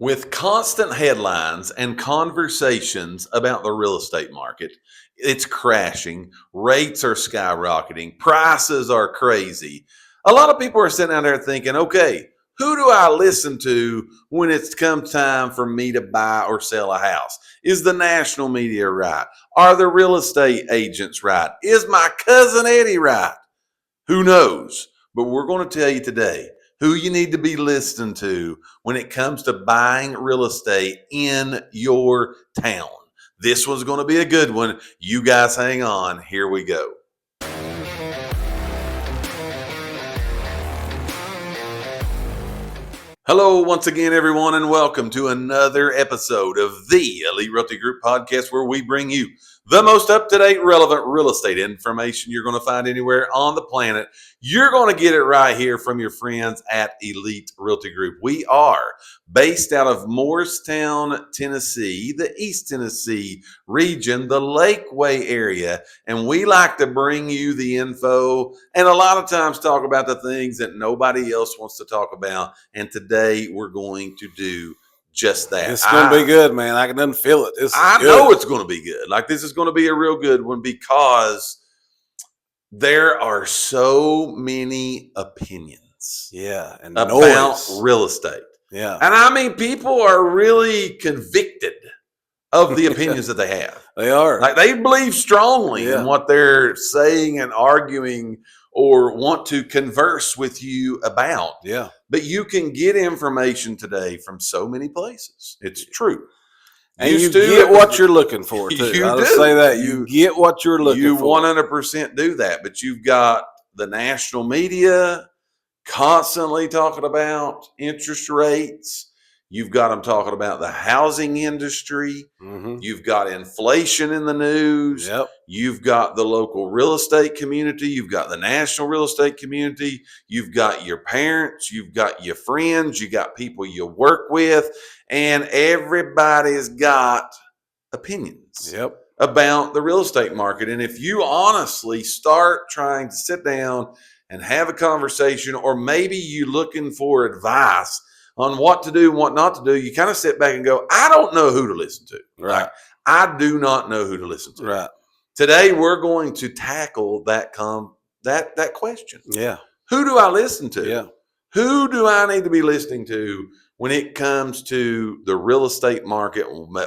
With constant headlines and conversations about the real estate market, it's crashing, rates are skyrocketing, prices are crazy. A lot of people are sitting out there thinking, okay, who do I listen to when it's come time for me to buy or sell a house? Is the national media right? Are the real estate agents right? Is my cousin Eddie right? Who knows? But we're going to tell you today who you need to be listening to when it comes to buying real estate in your town. This one's going to be a good one. You guys hang on. Here we go. Hello, once again, everyone, and welcome to another episode of the Elite Realty Group Podcast, where we bring you the most up-to-date, relevant real estate information you're going to find anywhere on the planet. You're going to get it right here from your friends at Elite Realty Group. We are based out of Morristown, Tennessee, the East Tennessee region, the Lakeway Area, and we like to bring you the info and a lot of times talk about the things that nobody else wants to talk about. And today we're going to do just that. It's going to be good, man. I can feel it. I know it's going to be good. Like, this is going to be a real good one because there are so many opinions. And about noise. Real estate. Yeah. And I mean, people are really convicted of the opinions that they have. They are. Like, they believe strongly in what they're saying and arguing or want to converse with you about. Yeah. But you can get information today from so many places. It's true. And you get what you're looking for, too. I'll say that. You get what you're looking for. You 100% do that. But you've got the national media constantly talking about interest rates. You've got them talking about the housing industry. Mm-hmm. You've got inflation in the news. Yep. You've got the local real estate community. You've got the national real estate community. You've got your parents. You've got your friends. You got people you work with. And everybody's got opinions about the real estate market. And if you honestly start trying to sit down and have a conversation, or maybe you're looking for advice on what to do and what not to do, you kind of sit back and go, I don't know who to listen to. Right. Like, I do not know who to listen to. Right. Today, we're going to tackle that question. Yeah. Who do I listen to? Yeah. Who do I need to be listening to when it comes to the real estate market,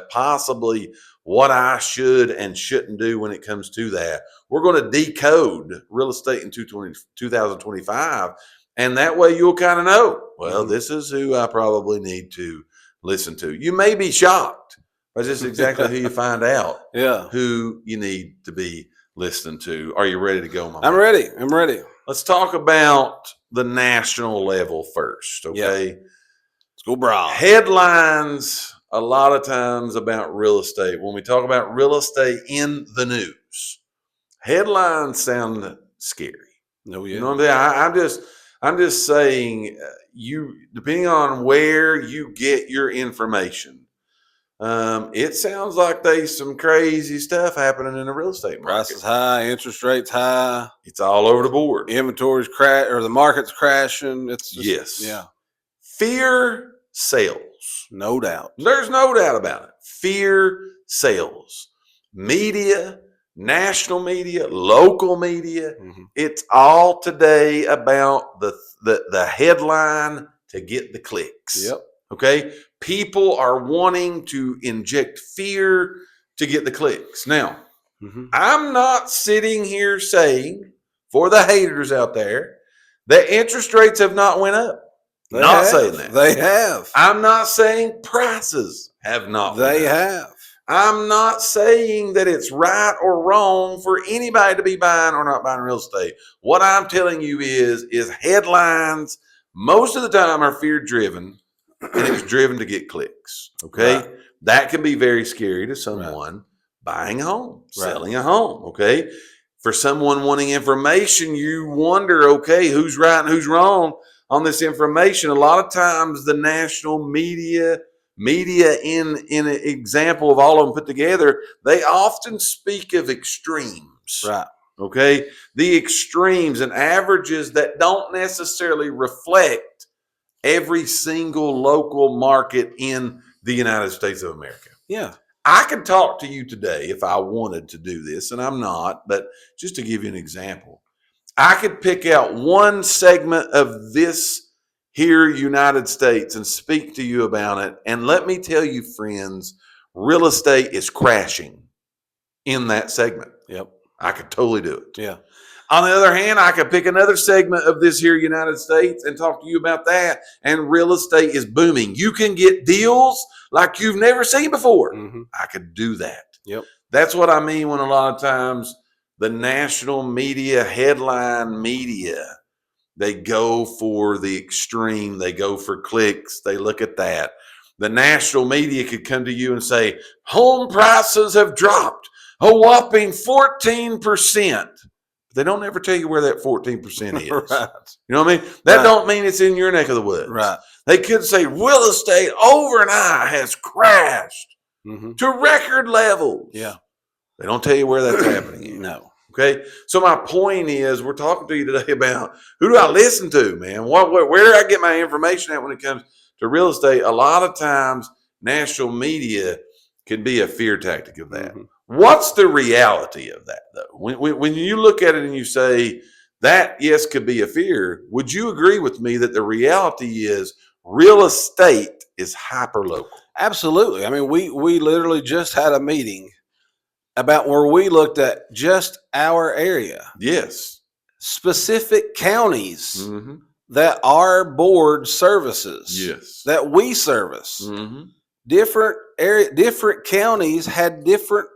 possibly what I should and shouldn't do when it comes to that? We're going to decode real estate in 2025. And that way you'll kind of know, well, this is who I probably need to listen to. You may be shocked, but this is exactly who you find out who you need to be listening to. Are you ready to go, Mama? I'm ready. Let's talk about the national level first, okay? Yeah. Let's go broad. Headlines a lot of times about real estate. When we talk about real estate in the news, headlines sound scary. No, yeah. You know what I'm saying? I'm just saying, you, depending on where you get your information, it sounds like there's some crazy stuff happening in the real estate market. Prices high, interest rates high. It's all over the board. Inventory's or the market's crashing. It's just, Fear sells. No doubt. There's no doubt about it. Fear sells. Media, national media, local media. Mm-hmm. It's all today about the headline to get the clicks. Yep. Okay. People are wanting to inject fear to get the clicks. Now, I'm not sitting here saying, for the haters out there, that interest rates have not went up. Saying that. They have. I'm not saying prices have not went up. They have. I'm not saying that it's right or wrong for anybody to be buying or not buying real estate. What I'm telling you is headlines most of the time are fear driven, and it's driven to get clicks. Okay. Right. That can be very scary to someone buying a home, selling a home. Okay. For someone wanting information, you wonder, okay, who's right and who's wrong on this information. A lot of times the national media in an example of all of them put together, they often speak of extremes. Right. Okay. The extremes and averages that don't necessarily reflect every single local market in the United States of America. Yeah. I could talk to you today if I wanted to do this, and I'm not, but just to give you an example, I could pick out one segment of this here United States and speak to you about it. And let me tell you, friends, real estate is crashing in that segment. Yep. I could totally do it. Yeah. On the other hand, I could pick another segment of this here United States and talk to you about that. And real estate is booming. You can get deals like you've never seen before. Mm-hmm. I could do that. Yep. That's what I mean when a lot of times the national media, headline media, they go for the extreme. They go for clicks. They look at that. The national media could come to you and say, home prices have dropped a whopping 14%. They don't ever tell you where that 14% is. Right. You know what I mean? That Right. don't mean it's in your neck of the woods. Right. They could say real estate overnight has crashed to record levels. Yeah. They don't tell you where that's happening. No. Okay. So my point is, we're talking to you today about who do I listen to, man? Where do I get my information at when it comes to real estate? A lot of times, national media can be a fear tactic of that. Mm-hmm. What's the reality of that, though? When you look at it and you say that, yes, could be a fear, would you agree with me that the reality is real estate is hyper local? Absolutely. I mean, we literally just had a meeting about where we looked at just our area. Yes. Specific counties that our board services. Yes. That we service. Different counties had different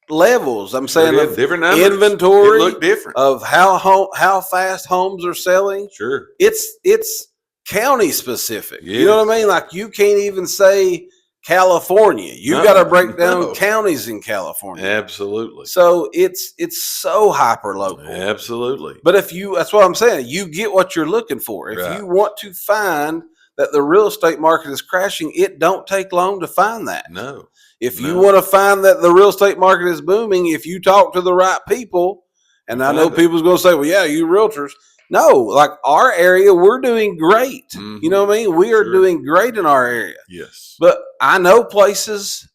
levels. I'm saying of different numbers. Inventory it looked different. of how fast homes are selling. Sure. It's county specific. Yes. You know what I mean? Like you can't even say California. You got to break down counties in California. Absolutely. So it's so hyper local. Absolutely. But that's what I'm saying. You get what you're looking for. If you want to find that the real estate market is crashing, it don't take long to find that. No. If you want to find that the real estate market is booming, if you talk to the right people, and I know people's going to say, well, yeah, you realtors. No, like our area, we're doing great. You know what I mean? We are doing great in our area. Yes. But I know places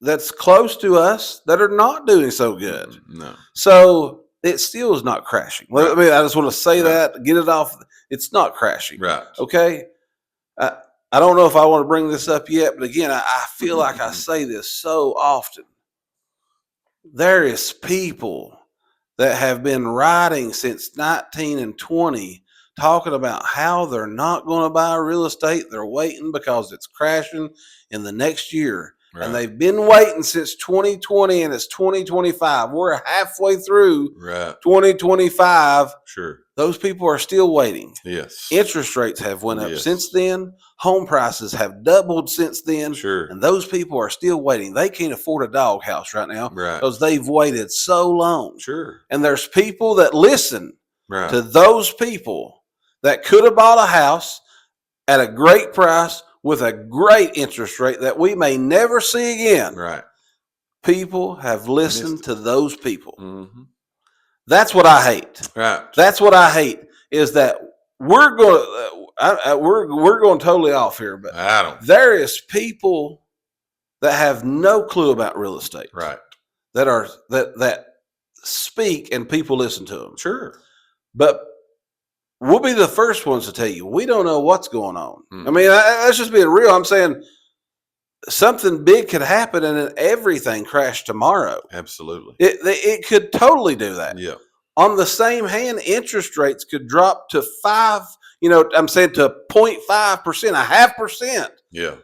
that's close to us that are not doing so good. No. So it still is not crashing. Right. I mean, I just want to say that, get it off. It's not crashing. Right. Okay. I don't know if I want to bring this up yet, but again, I feel like I say this so often. There is people that have been writing since 19 and 20 talking about how they're not going to buy real estate. They're waiting because it's crashing in the next year. Right. And they've been waiting since 2020 and it's 2025. We're halfway through 2025. Sure. Those people are still waiting. Yes. Interest rates have went up since then. Home prices have doubled since then. Sure. And those people are still waiting. They can't afford a doghouse right now because they've waited so long. Sure. And there's people that listen to those people that could have bought a house at a great price with a great interest rate that we may never see again. Right. People have listened to those people. That's what I hate. Right. That's what I hate is that we're going totally off here, but there is people that have no clue about real estate. Right. That speak and people listen to them. Sure. But we'll be the first ones to tell you we don't know what's going on. I mean, that's just being real. I'm saying something big could happen and then everything crash tomorrow. Absolutely. It could totally do that. Yeah. On the same hand, interest rates could drop to 5%, I'm saying to 0.5%, 0.5%. Yeah.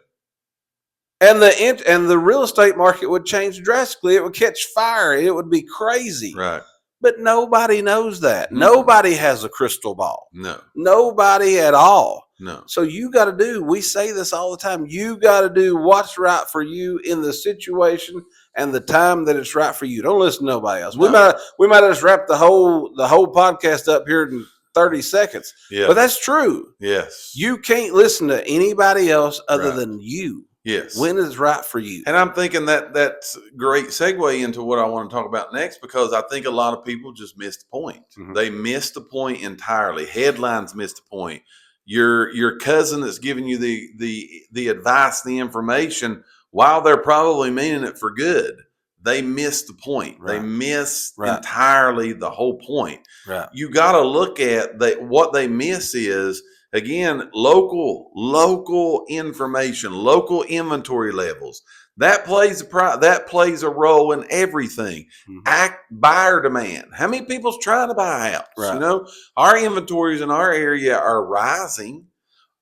And the real estate market would change drastically. It would catch fire. It would be crazy. Right. But nobody knows that. Nobody has a crystal ball. No. Nobody at all. No. So we say this all the time, you got to do what's right for you in the situation and the time that it's right for you. Don't listen to nobody else. No. We might just wrap the whole podcast up here in 30 seconds. Yeah. But that's true. Yes. You can't listen to anybody else other than you. Yes. When is right for you. And I'm thinking that's a great segue into what I want to talk about next, because I think a lot of people just missed the point. They missed the point entirely. Headlines missed the point. your cousin that's giving you the advice, the information, while they're probably meaning it for good, they miss the point. Right. They miss Right. entirely the whole point. Right. You got to look at what they miss is, again, local information, local inventory levels. That plays a role in everything. Mm-hmm. Buyer demand. How many people's trying to buy a house? Right. You know, our inventories in our area are rising.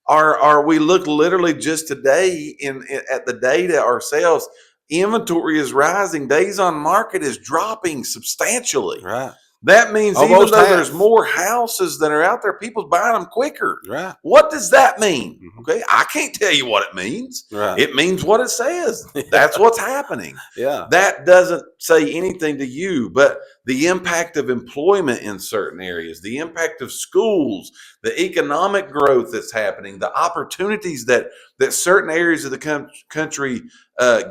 Are we look literally just today at the data ourselves? Inventory is rising. Days on market is dropping substantially. Right. That means Almost even though half. there's more houses that are out there, people's buying them quicker. Right. What does that mean? Mm-hmm. Okay, I can't tell you what it means. Right. It means what it says. That's what's happening. Yeah. That doesn't say anything to you, but the impact of employment in certain areas, the impact of schools, the economic growth that's happening, the opportunities that certain areas of the country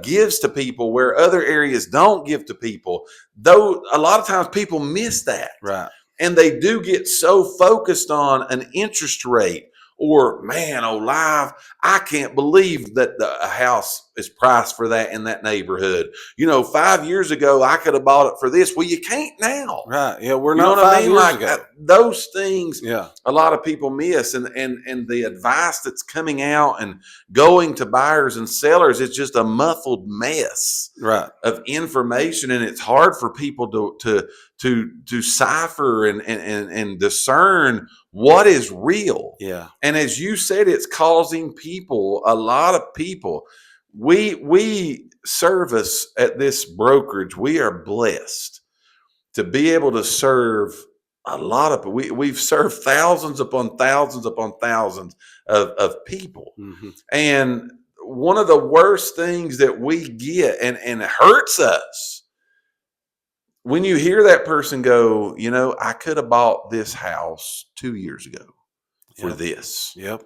gives to people where other areas don't give to people. Though a lot of times people miss that. Right. And they do get so focused on an interest rate or, man, live, I can't believe that a house is priced for that in that neighborhood. 5 years ago, I could have bought it for this. Well, you can't now. Right. Yeah, we're You know not what I 5 mean? years Like ago. those things, Yeah. a lot of people miss, and the advice that's coming out and going to buyers and sellers, it's just a muffled mess Right. of information, and it's hard for people to decipher and discern what is real. Yeah. And as you said, it's causing a lot of people. We service at this brokerage. We are blessed to be able to serve a lot of, we've served thousands upon thousands upon thousands of people. Mm-hmm. And one of the worst things that we get, and it hurts us, when you hear that person go, I could have bought this house 2 years ago for this. Yep.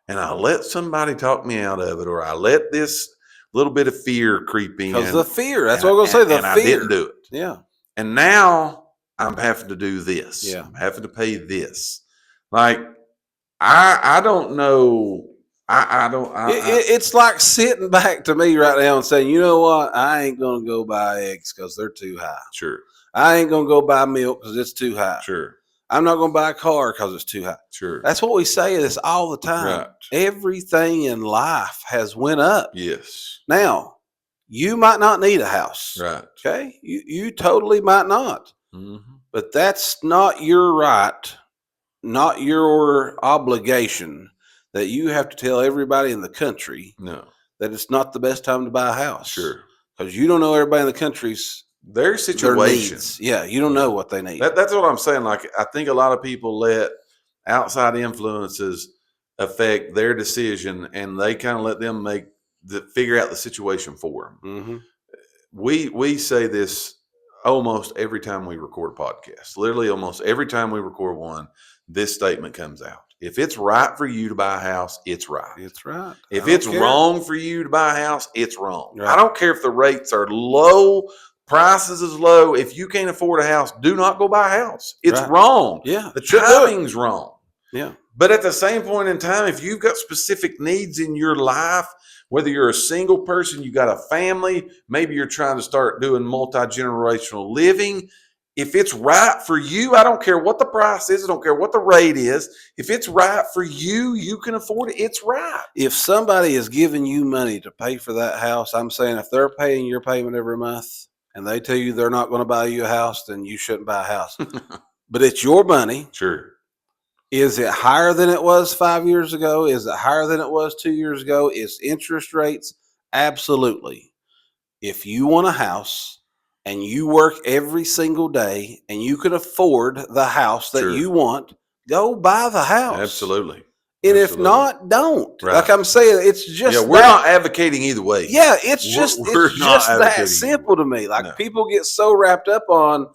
And I let somebody talk me out of it, or I let this little bit of fear creep in. Because the fear, that's what I'm going to say, the fear. I didn't do it. Yeah. And now I'm having to do this. Yeah. I'm having to pay this. Like, I don't know. It's like sitting back to me right now and saying, you know what? I ain't going to go buy eggs because they're too high. Sure. I ain't going to go buy milk because it's too high. Sure. I'm not going to buy a car because it's too high. Sure. That's what we say this all the time. Right. Everything in life has went up. Yes. Now, you might not need a house. Right. Okay? You totally might not. Mm-hmm. But that's not your right, not your obligation that you have to tell everybody in the country that it's not the best time to buy a house. Sure. Because you don't know everybody in the country's their situation. Needs. Yeah, you don't know what they need. That's what I'm saying. Like, I think a lot of people let outside influences affect their decision, and they kind of let them figure out the situation for them. Mm-hmm. We say this almost every time we record a podcast. Literally almost every time we record one, this statement comes out. If it's right for you to buy a house, it's right. It's right. If it's wrong for you to buy a house, it's wrong. Right. I don't care if the rates are low, prices is low. If you can't afford a house, do not go buy a house. It's wrong. Yeah. The timing's wrong. Yeah. But at the same point in time, if you've got specific needs in your life, whether you're a single person, you got a family, maybe you're trying to start doing multi-generational living, if it's right for you, I don't care what the price is, I don't care what the rate is. If it's right for you, you can afford it, it's right. If somebody is giving you money to pay for that house, I'm saying if they're paying your payment every month and they tell you they're not going to buy you a house, then you shouldn't buy a house. But it's your money. Sure. Is it higher than it was 5 years ago? Is it higher than it was 2 years ago? Is interest rates? Absolutely. If you want a house and you work every single day and you can afford the house that you want, go buy the house. Absolutely. And if not, don't. Right. Like I'm saying, it's just we're not advocating either way. Yeah, it's just that simple to me. Like people get so wrapped up on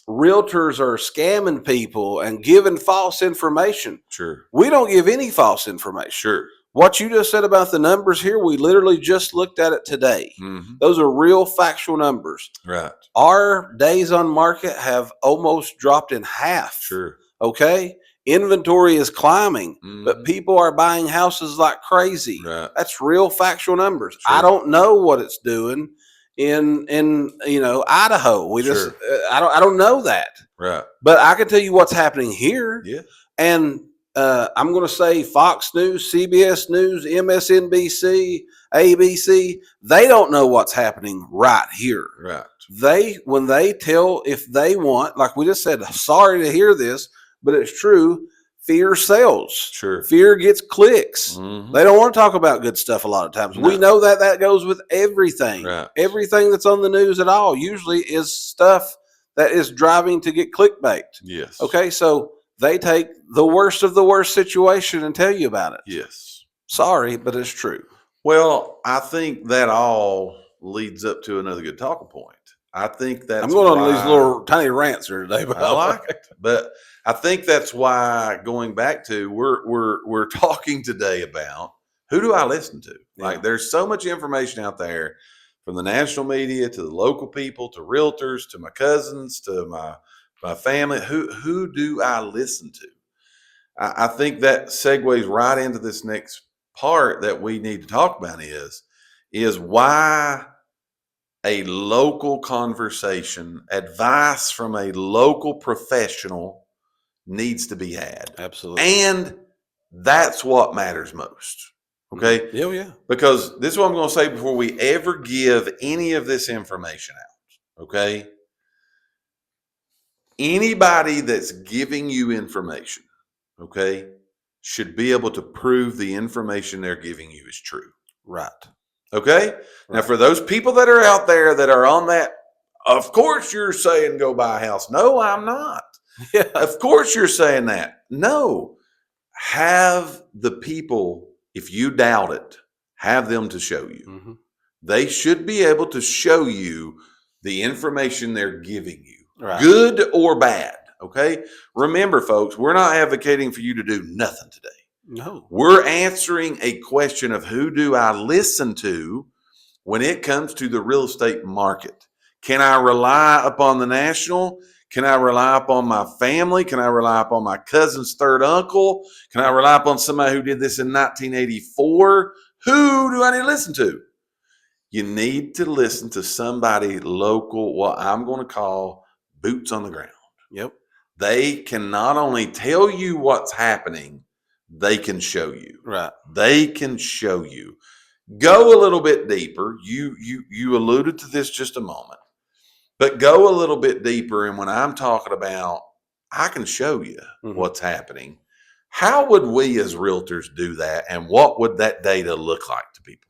realtors are scamming people and giving false information. Sure. We don't give any false information. Sure. What you just said about the numbers here, we literally just looked at it today. Mm-hmm. Those are real factual numbers. Right. Our days on market have almost dropped in half. Sure. Okay. Inventory is climbing, but Mhm. people are buying houses like crazy. Right. That's real factual numbers. Sure. I don't know what it's doing in Idaho. We just Sure. I don't know that. Right. But I can tell you what's happening here. Yeah. And I'm going to say Fox News, CBS News, MSNBC, ABC, they don't know what's happening right here. Right. When they tell, if they want, like we just said, sorry to hear this, but it's true, fear sells. Sure. Fear gets clicks. Mhm. They don't want to talk about good stuff a lot of times. No. We know that goes with everything. Right. Everything that's on the news at all usually is stuff that is driving to get clickbait. Yes. Okay, so they take the worst of the worst situation and tell you about it. Yes. Sorry, but it's true. Well, I think that all leads up to another good talking point. I think that's I'm going on these little tiny rants here today, but I like it. But I think that's why, going back to, we're talking today about, who do I listen to? Yeah. Like, there's so much information out there, from the national media to the local people to realtors to my cousins to my family. Who do I listen to? I think that segues right into this next part that we need to talk about is why a local conversation, advice from a local professional needs to be had. Absolutely. And that's what matters most. Okay. Yeah. Because this is what I'm going to say before we ever give any of this information out. Okay. Anybody that's giving you information, okay, should be able to prove the information they're giving you is true. Right. Okay. Right. Now, for those people that are out there that are on that, of course you're saying go buy a house. No, I'm not. Yeah. Of course you're saying that. No. Have the people, if you doubt it, have them to show you. Mm-hmm. They should be able to show you the information they're giving you, right. Good or bad. Okay. Remember, folks, we're not advocating for you to do nothing today. No. We're answering a question of, who do I listen to when it comes to the real estate market? Can I rely upon the national? Can I rely upon my family? Can I rely upon my cousin's third uncle? Can I rely upon somebody who did this in 1984? Who do I need to listen to? You need to listen to somebody local, what I'm going to call boots on the ground. Yep. They can not only tell you what's happening, they can show you. Right. They can show you. Go a little bit deeper. You alluded to this just a moment, but go a little bit deeper. And when I'm talking about, I can show you what's happening. How would we as realtors do that? And what would that data look like to people?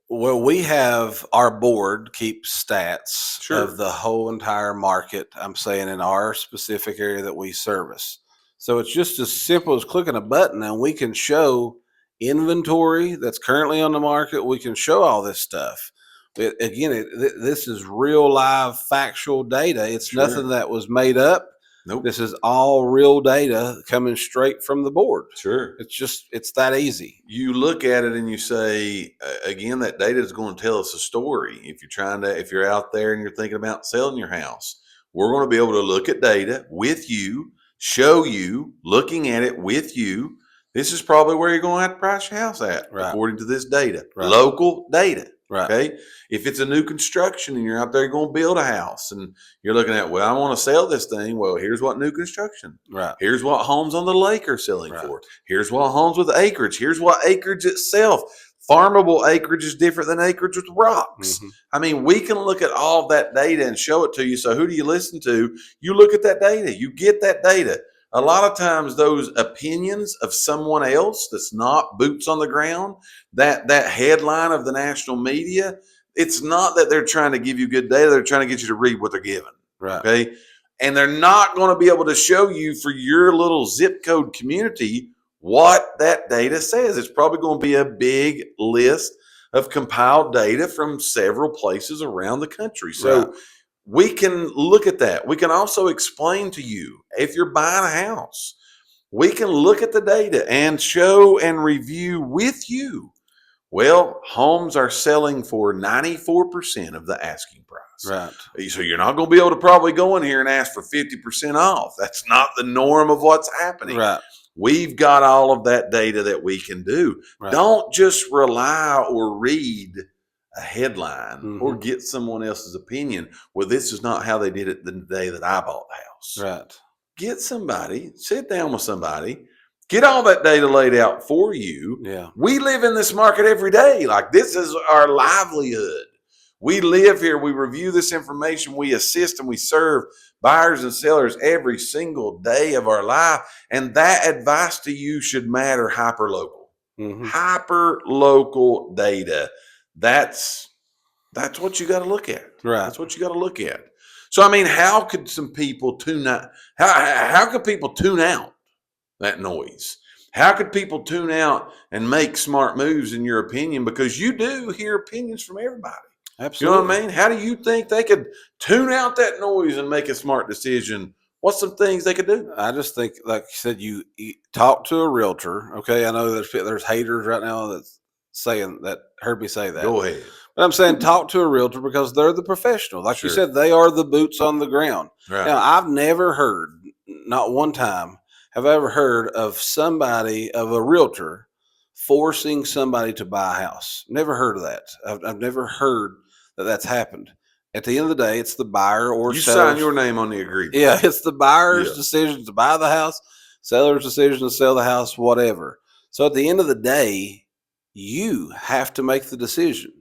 Well, we have our board keeps stats Sure. of the whole entire market. I'm saying in our specific area that we service. So it's just as simple as clicking a button and we can show inventory that's currently on the market. We can show all this stuff. This is real live factual data. It's Sure. nothing that was made up. Nope. This is all real data coming straight from the board. Sure. It's that easy. You look at it and you say, again, that data is going to tell us a story. If you're out there and you're thinking about selling your house, we're going to be able to look at data with you, show you, looking at it with you. This is probably where you're going to have to price your house at, right. according to this data, right. Local data. Right. Okay. If it's a new construction and you're out there going to build a house and you're looking at, well, I want to sell this thing. Well, here's what new construction. Right. Here's what homes on the lake are selling right. for. Here's what homes with acreage. Here's what acreage itself. Farmable acreage is different than acreage with rocks. I mean, we can look at all of that data and show it to you. So who do you listen to? You look at that data. You get that data. A lot of times those opinions of someone else that's not boots on the ground, that headline of the national media, it's not that they're trying to give you good data. They're trying to get you to read what they're giving. Right. Okay. And they're not going to be able to show you for your little zip code community what that data says. It's probably going to be a big list of compiled data from several places around the country. So right. we can look at that. We can also explain to you, if you're buying a house, we can look at the data and show and review with you. Well, homes are selling for 94% of the asking price. Right. So you're not going to be able to probably go in here and ask for 50% off. That's not the norm of what's happening. Right. We've got all of that data that we can do. Right. Don't just rely or read a headline or Mhm. get someone else's opinion. Well, this is not how they did it the day that I bought the house. Right. Get somebody, sit down with somebody, get all that data laid out for you. Yeah. We live in this market every day. Like, this is our livelihood. We live here. We review this information. We assist and we serve buyers and sellers every single day of our life. And that advice to you should matter hyper local. Mhm. Hyper local data. That's what you got to look at. Right. That's what you got to look at. So, I mean, how could some people tune out? How could people tune out that noise? How could people tune out and make smart moves, in your opinion? Because you do hear opinions from everybody. Absolutely. You know what I mean? How do you think they could tune out that noise and make a smart decision? What's some things they could do? I just think, like you said, you talk to a realtor. Okay, I know there's haters right now that's saying that, heard me say that. Go ahead. But I'm saying talk to a realtor because they're the professional. Like you Sure. said, they are the boots on the ground. Right. Now, I've never heard, not one time, have I ever heard of a realtor forcing somebody to buy a house. Never heard of that. I've never heard that that's happened. At the end of the day, it's the buyer or You seller's, sign your name on the agreement. Yeah, it's the buyer's Yeah. decision to buy the house, seller's decision to sell the house, whatever. So at the end of the day, you have to make the decision.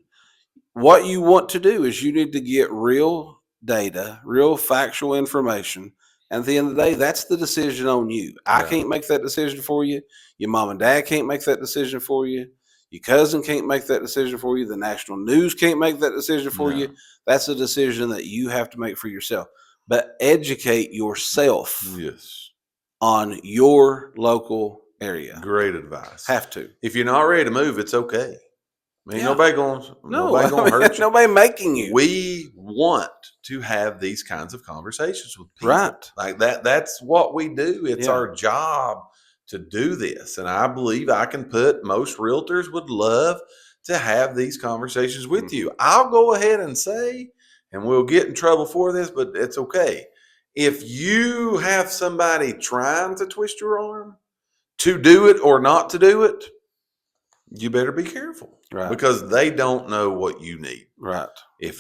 What you want to do is you need to get real data, real factual information. And at the end of the day, that's the decision on you. I Yeah. can't make that decision for you. Your mom and dad can't make that decision for you. Your cousin can't make that decision for you. The national news can't make that decision for No. you. That's a decision that you have to make for yourself. But educate yourself Yes. on your local area. Great advice. Have to. If you're not ready to move, it's okay. I mean, Yeah. nobody going to hurt you. Nobody making you. We want to have these kinds of conversations with people. Right. Like that. That's what we do. It's Yeah. our job to do this. And I believe I can put, most realtors would love to have these conversations with you. I'll go ahead and say, and we'll get in trouble for this, but it's okay. If you have somebody trying to twist your arm to do it or not to do it, you better be careful. Right. Because they don't know what you need. Right. If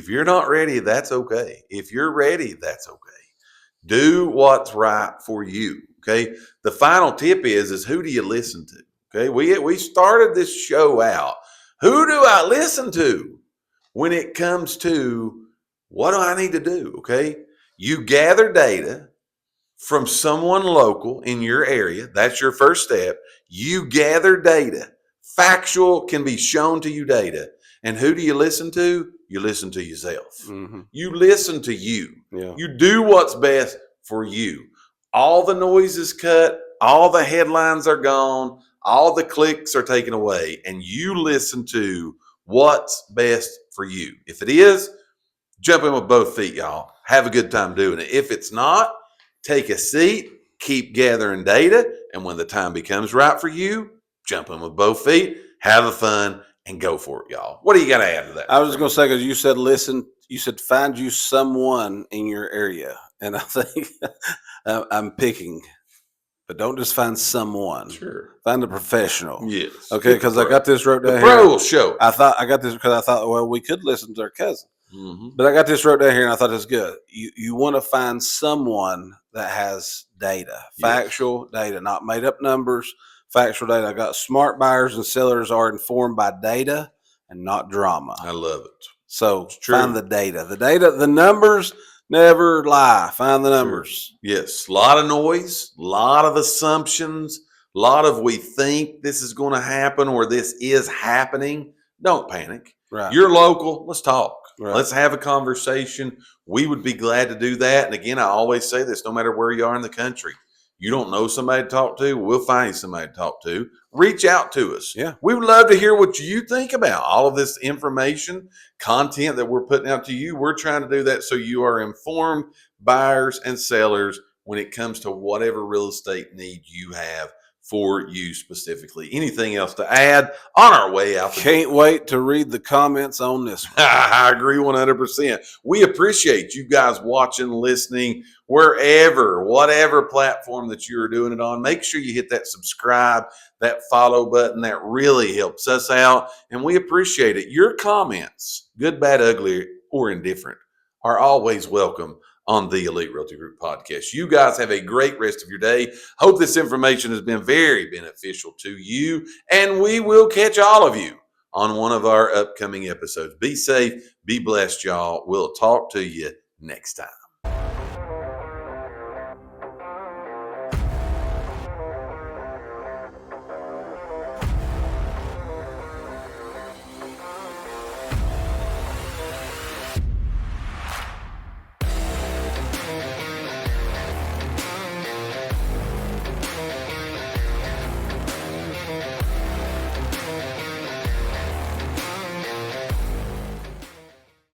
you're not ready, that's okay. If you're ready, that's okay. Do what's right for you. Okay. The final tip is who do you listen to? Okay. We started this show out. Who do I listen to when it comes to what do I need to do? Okay. You gather data from someone local in your area. That's your first step. You gather data. Factual, can be shown to you data. And who do you listen to? You listen to yourself. Mm-hmm. You listen to you. Yeah. You do what's best for you. All the noise is cut. All the headlines are gone. All the clicks are taken away. And you listen to what's best for you. If it is, jump in with both feet, y'all. Have a good time doing it. If it's not, take a seat, keep gathering data. And when the time becomes right for you, jump in with both feet, have a fun, and go for it, y'all. What do you got to add to that? I was just going to say, because you said listen, you said find you someone in your area. And I think I'm picking, but don't just find someone. Sure. Find a professional. Yes. Okay, because I got this wrote down the here. pro will show. I got this because I thought, well, we could listen to our cousin. Mm-hmm. But I got this wrote down here, and I thought it was good. You want to find someone that has data, factual data, not made up numbers, factual data. I got smart buyers and sellers are informed by data and not drama. I love it. So find the data. The numbers never lie. Find the numbers. Sure. Yes. A lot of noise, a lot of assumptions, a lot of we think this is going to happen or this is happening. Don't panic. Right. You're local. Let's talk. Right. Let's have a conversation. We would be glad to do that. And again, I always say this, no matter where you are in the country, you don't know somebody to talk to, we'll find you somebody to talk to. Reach out to us. Yeah. We would love to hear what you think about all of this information, content that we're putting out to you. We're trying to do that so you are informed buyers and sellers when it comes to whatever real estate need you have for you specifically. Anything else to add on our way out? Can't wait to read the comments on this one. I agree 100%. We appreciate you guys watching, listening, wherever, whatever platform that you're doing it on. Make sure you hit that subscribe, that follow button. That really helps us out, and we appreciate it. Your comments, good, bad, ugly, or indifferent, are always welcome on the Elite Realty Group Podcast. You guys have a great rest of your day. Hope this information has been very beneficial to you, and we will catch all of you on one of our upcoming episodes. Be safe, be blessed, y'all. We'll talk to you next time.